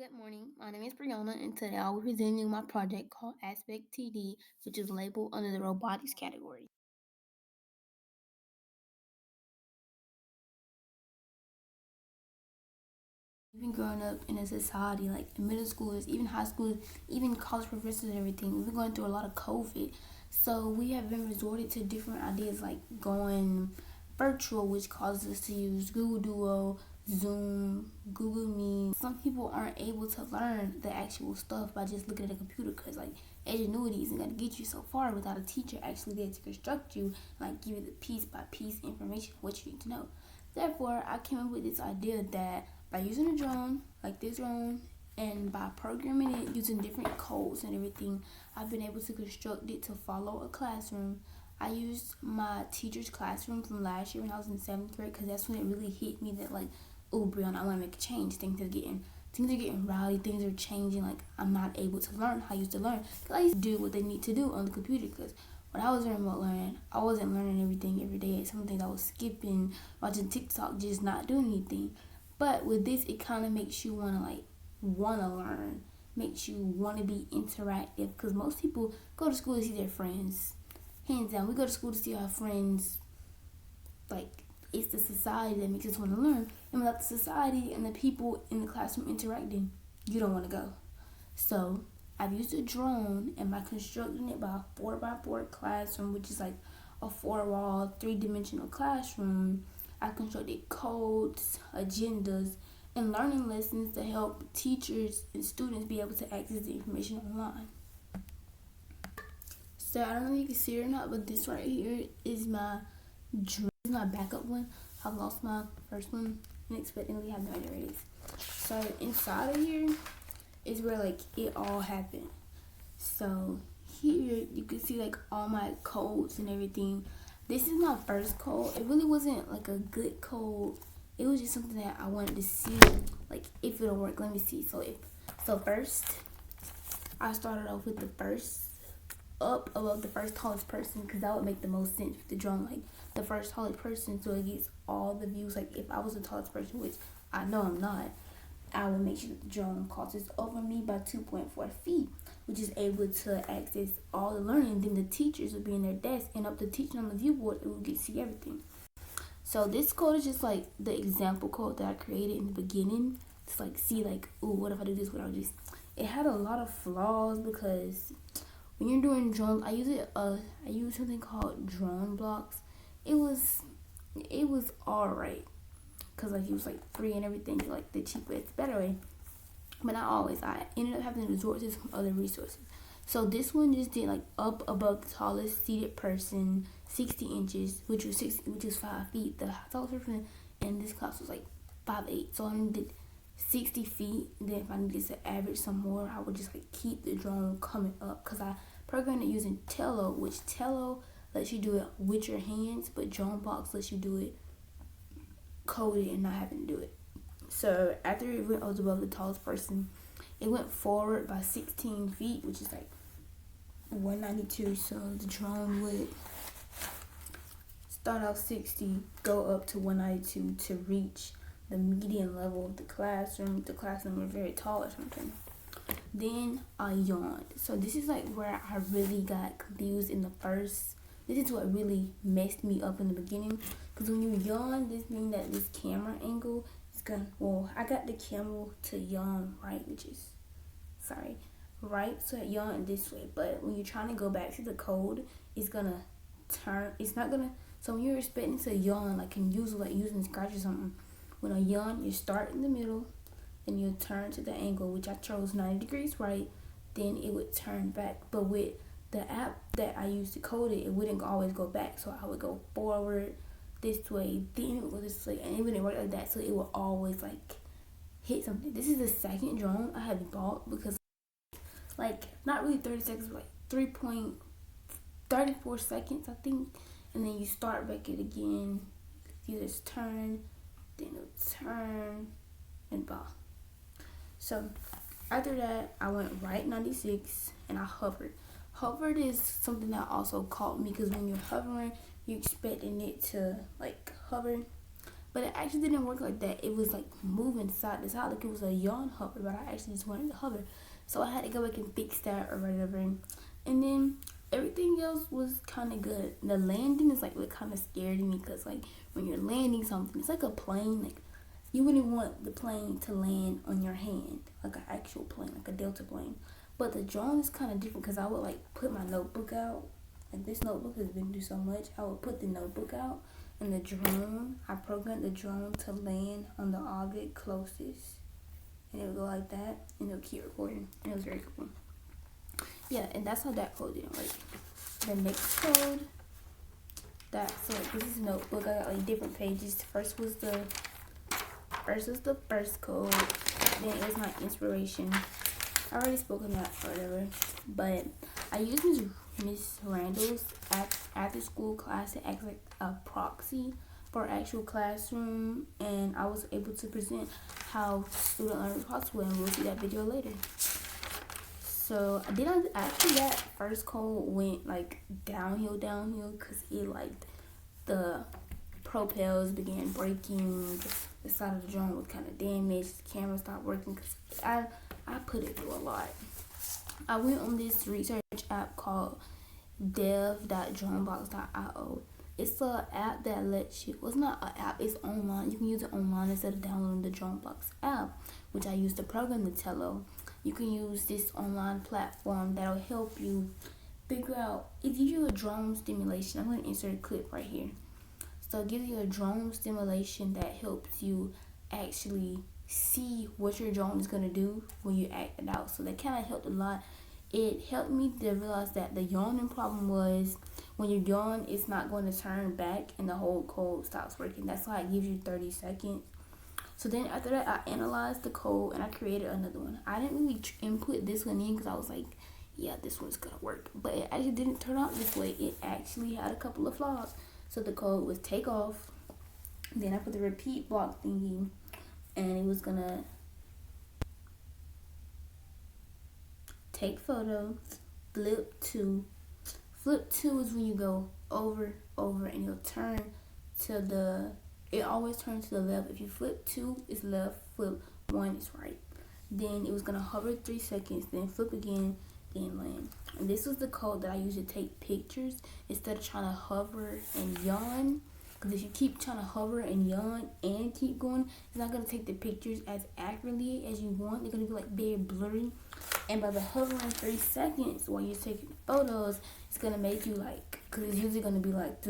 Good morning. My name is Brianna, and today I'll be presenting my project called Aspect TD, which is labeled under the robotics category. Even growing up in a society like in middle schoolers, even high schoolers, even college professors and everything, we've been going through a lot of COVID. So we have been resorted to different ideas like going virtual, which causes us to use Google Duo, Zoom, Google Meet. Some people aren't able to learn the actual stuff by just looking at a computer because like ingenuity isn't going to get you so far without a teacher actually there to construct you, like give you the piece by piece information of what you need to know. Therefore, I came up with this idea that by using a drone, like this drone, and by programming it using different codes and everything, I've been able to construct it to follow a classroom. I used my teacher's classroom from last year when I was in seventh grade because that's when it really hit me that like, oh, Brianna, I want to make a change. Things are getting rowdy. Things are changing. Like I'm not able to learn how I used to learn because I used to do what they need to do on the computer because when I was remote learning, I wasn't learning everything every day. Some things I was skipping, watching TikTok, just not doing anything. But with this, it kind of makes you wanna learn, makes you want to be interactive. Because most people go to school to see their friends. Hands down, we go to school to see our friends. Like it's the society that makes us want to learn, and without the society and the people in the classroom interacting, you don't want to go. So I've used a drone, and by constructing it by a 4x4 classroom, which is like a four-wall, three-dimensional classroom, I constructed codes, agendas, and learning lessons to help teachers and students be able to access the information online. So I don't know if you can see it or not, but this right here is my drone. This is my backup one. I lost my first one unexpectedly. I have no idea where it is. So inside of here is where like it all happened. So here you can see like all my codes and everything. This is my first code. It really wasn't like a good code. It was just something that I wanted to see, like if it'll work. Let me see. So first, I started off with the first up above the first tallest person because that would make the most sense with the drone. Like the first tallest person, so it gets all the views. Like if I was the tallest person, which I know I'm not, I will make sure that the drone crosses over me by 2.4 feet, which is able to access all the learning. Then the teachers would be in their desk, and up the teaching on the viewboard, it would get to see everything. So this code is just like the example code that I created in the beginning. To like see like, ooh, what if I do this? What if I do this? It had a lot of flaws because when you're doing drones, I use something called drone blocks. It was alright because like it was like free and everything, like the cheapest, better way. But not always. I ended up having to resort to some other resources. So this one just did like up above the tallest seated person, 60 inches, which is 5 feet. The tallest person in this class was like 5'8". So I needed 60 feet. Then if I needed to average some more, I would just like keep the drone coming up because I programmed it using Tello, which Tello lets you do it with your hands, but drone box lets you do it coded and not having to do it. So after it went above the tallest person, it went forward by 16 feet, which is like 192. So the drone would start off 60, go up to 192 to reach the median level of the classroom. The classroom was very tall or something. Then I yawned. So this is like where I really got confused in the first. This is what really messed me up in the beginning. Because when you yawn, this means that this camera angle is gonna. Well, I got the camera to yawn right, which is right. So it yawn this way. But when you're trying to go back to the code, it's gonna turn. It's not gonna. So when you're expecting to yawn, like can use like using Scratch or something, when I yawn, you start in the middle, then you turn to the angle, which I chose 90 degrees right, then it would turn back. But with the app that I used to code it, it wouldn't always go back. So I would go forward this way, then it would go this way, and it wouldn't work like that. So it would always like hit something. This is the second drone I had bought because like not really 30 seconds, but like 3.34 seconds, I think. And then you start back it again. You just turn, then it'll turn, and bah. So after that, I went right 96 and I hovered. Hovered is something that also caught me because when you're hovering, you're expecting it to like hover. But it actually didn't work like that. It was like moving side to side, like it was a yawn hover, but I actually just wanted to hover. So I had to go back and fix that or whatever. And then everything else was kind of good. The landing is like what kind of scared me, because like when you're landing something, it's like a plane. Like you wouldn't want the plane to land on your hand, like an actual plane, like a Delta plane. But the drone is kind of different, because I would like put my notebook out. Like this notebook has been through so much. I would put the notebook out, and the drone, I programmed the drone to land on the object closest. And it would go like that, and it would keep recording. And it was very cool. Yeah, and that's how that code didn't work. The next code, so like, this is a notebook. I got like different pages. First was the first code. Then it was my inspiration. I already spoke on that or whatever. But I used Miss Randall's after school class to act like a proxy for actual classroom, and I was able to present how student learning is possible, and we'll see that video later. So after that first code went like downhill, because it like the propels began breaking, the side of the drone was kind of damaged, the camera stopped working, because I put it through a lot. I went on this research app called dev.dronebox.io. It's an app that lets you, well, it's not an app, it's online. You can use it online instead of downloading the Dronebox app, which I use to program the Tello. You can use this online platform that'll help you figure out, it gives you a drone stimulation. I'm going to insert a clip right here. So it gives you a drone stimulation that helps you actually see what your drone is going to do when you act it out. So that kind of helped a lot. It helped me to realize that the yawning problem was when you yawn, it's not going to turn back and the whole code stops working. That's why it gives you 30 seconds. So then after that, I analyzed the code and I created another one. I didn't really input this one in because I was like, yeah, this one's going to work. But it actually didn't turn out this way. It actually had a couple of flaws. So the code was take off. Then I put the repeat block thingy, and it was going to take photo, flip to. Flip 2 is when you go over, and you'll turn to the, it always turns to the left. If you flip 2, it's left, flip 1 is right. Then it was going to hover 3 seconds, then flip again, then land. And this was the code that I used to take pictures instead of trying to hover and yawn. Because if you keep trying to hover and yawn and keep going, it's not going to take the pictures as accurately as you want. They're going to be like very blurry. And by the hovering 3 seconds while you're taking photos, it's going to make you like, because it's usually going to be like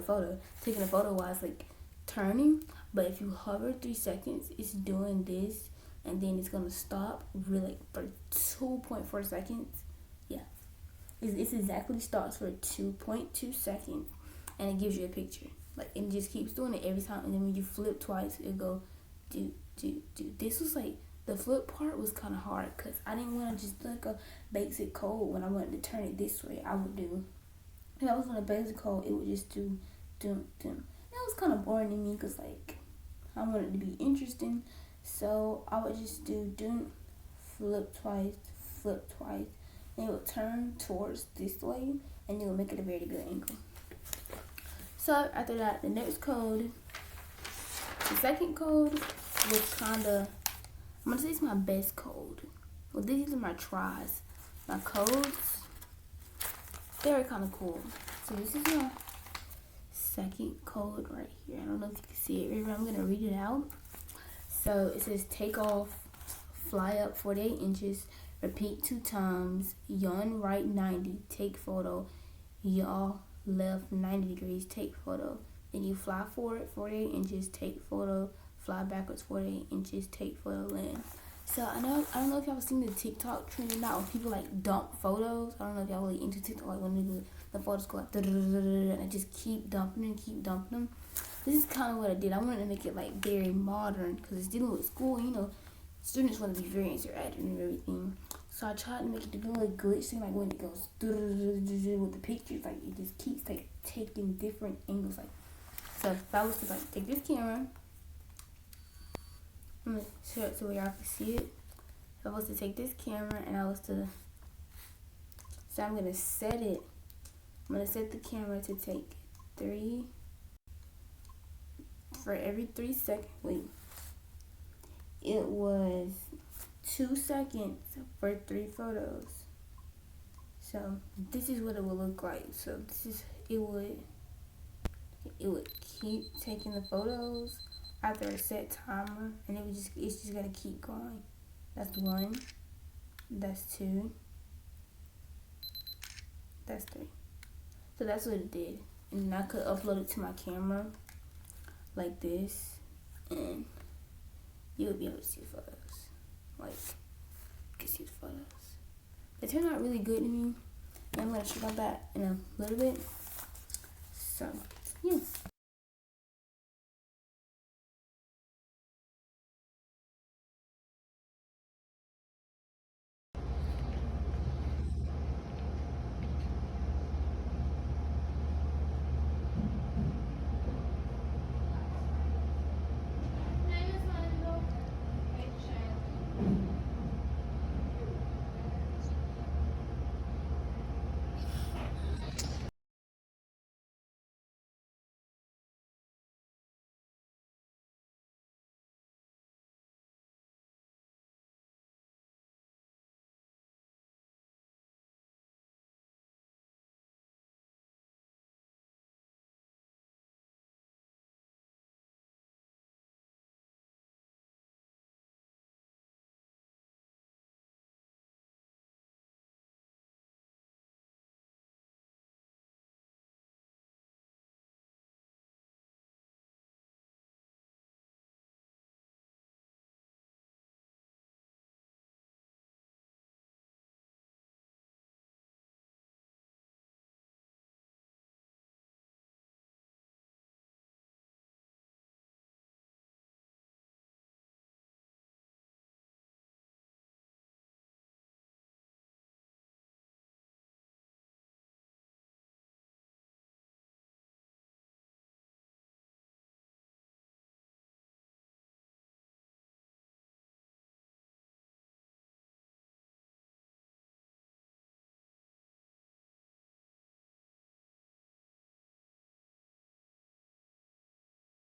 photo. Taking a photo while it's like turning. But if you hover 3 seconds, it's doing this. And then it's going to stop really for 2.4 seconds. Yeah. It exactly starts for 2.2 seconds. And it gives you a picture. Like, it just keeps doing it every time. And then when you flip twice, it'll go do. This was like, the flip part was kind of hard because I didn't want to just like a basic code. When I wanted to turn it this way, I would do. If I was on a basic code, it would just do. That was kind of boring to me because like I wanted it to be interesting. So I would just do flip twice, and it would turn towards this way, and it would make it a very good angle. So after that, the next code, the second code was kind of, I'm going to say it's my best code. Well, these are my tries. My codes, they're kind of cool. So this is my second code right here. I don't know if you can see it. I'm going to read it out. So it says take off, fly up 48 inches, repeat 2 times, yawn right 90, take photo, yaw left 90 degrees, take photo. Then you fly forward 48 inches, take photo, fly backwards 48 inches, take photo, land. So I don't know if y'all seen the TikTok trending now when people like dump photos. I don't know if y'all really into TikTok, like when the photos go like and I just keep dumping them. This is kind of what I did. I wanted to make it like very modern because it's dealing with school. You know, students want to be very interactive and everything. So I tried to make it do a glitch thing, like when it goes with the pictures, like it just keeps like taking different angles. Like, so if I was to like take this camera, I'm gonna show it so where y'all can see it. If I was to take this camera and I was to, so I'm gonna set it. I'm gonna set the camera to take 3, for every 3 seconds. Wait. It was 2 seconds for 3 photos. So this is what it would look like. So this is it would keep taking the photos after a set timer, and it's just gonna keep going. That's 1. That's 2. That's 3. So that's what it did. And I could upload it to my camera like this, and you would be able to see the photos. Like, you can see the photos. They turned out really good to me, and I'm gonna show about that in a little bit. So, yeah.